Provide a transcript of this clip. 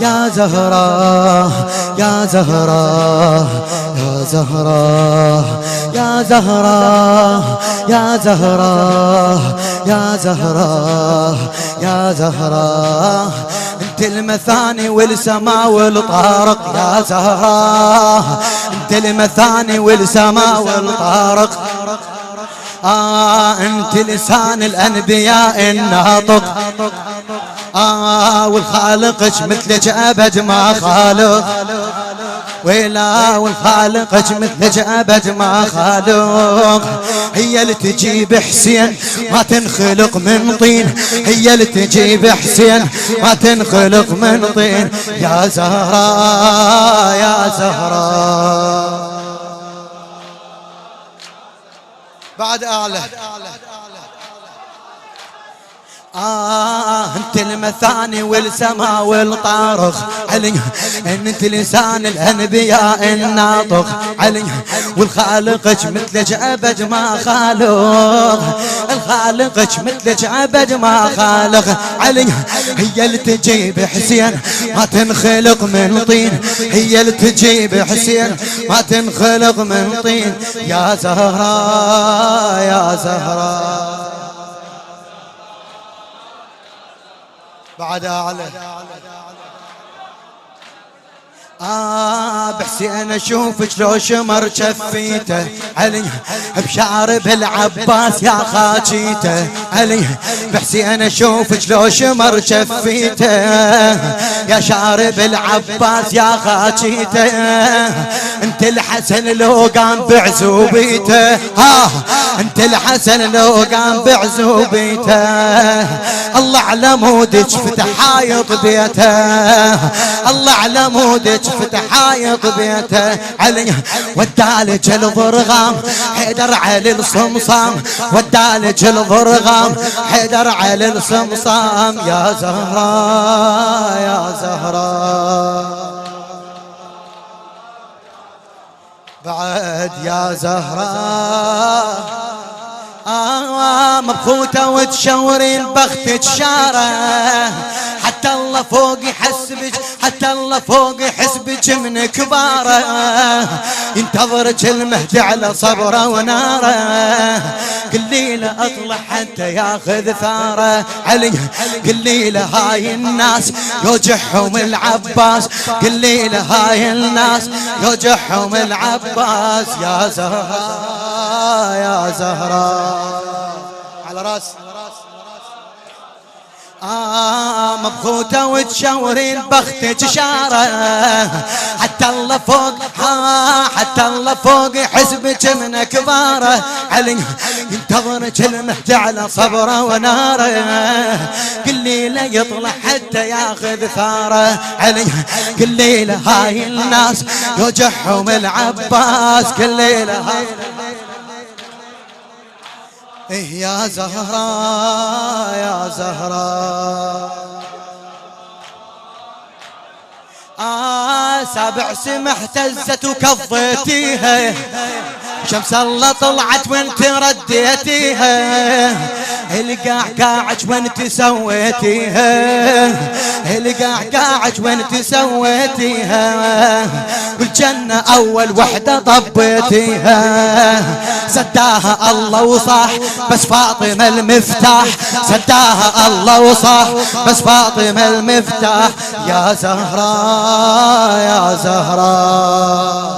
يا زهراء يا زهراء يا زهراء يا زهراء يا زهراء يا زهراء يا زهراء انت المثاني والسماء والطارق يا زهراء انت المثاني والسماء والطارق انت لسان الانبياء الناطق والخالقك مثلك ابد ما خالق ويلا والخالقك مثلك ابد ما خالق هي اللي تجيب حسين ما تنخلق من طين هي اللي تجيب حسين ما تنخلق من طين يا زهراء يا زهراء بعد اعلى انت المثاني والسماء والطارق علي انت لسان الانبياء الناطق علي والخالقك مثلك ابد ما خالق الخالقك مثلك ابد ما خالق علي هي اللي تجيب حسين ما تنخلق من طين هي اللي تجيب حسين ما تنخلق من طين يا زهراء يا زهراء بعد أعلى بحسين اشوفك لو شمر شفيته علي بشارب العباس يا خاجيته علي بحسين اشوفك لو شمر شفيته يا شارب العباس يا خاجيته انت الحسن لو قام بعزوبيته انت الحسن لو قام بعزوبيته الله على مودك فتح حايط بيته الله على مودك فتح حايط بيته علي ودالك الضرغام حيدر على الصمصام ودالك الضرغام حيدر على الصمصام يا زهراء يا زهراء بعد يا زهراء مبخوته وتشورين بختك شاره حتى الله فوق يحسبك حتى الله فوق يحسبك من كباره ينتظرك المهدي على صبره وناره كل ليله اطلع حتى ياخذ ثاره علي كل ليله هاي الناس يوجعهم العباس كل ليله هاي الناس يوجعهم العباس يا زهراء يا زهراء على راس مبخوته وتشورين بختك شاره حتى الله فوق حتى الله فوق يحسبك من كباره علي ينتظرك المهدي على صبره وناره كل ليله يطلع حتى ياخذ ثاره علي كل ليله هاي الناس يوجعهم العباس كل ليله هاي إيه يا زهراء يا زهراء سابع سمح اهتزت وكضيتيها شمس الله طلعت وانت رديتيها القاع قاعج وانت سويتيها القاع قاعج وانت سويتيها والجنة اول وحدة طبيتيها سداها الله وصاح بس فاطمة المفتاح سداها الله وصاح بس فاطمة المفتاح يا زهراء يا زهراء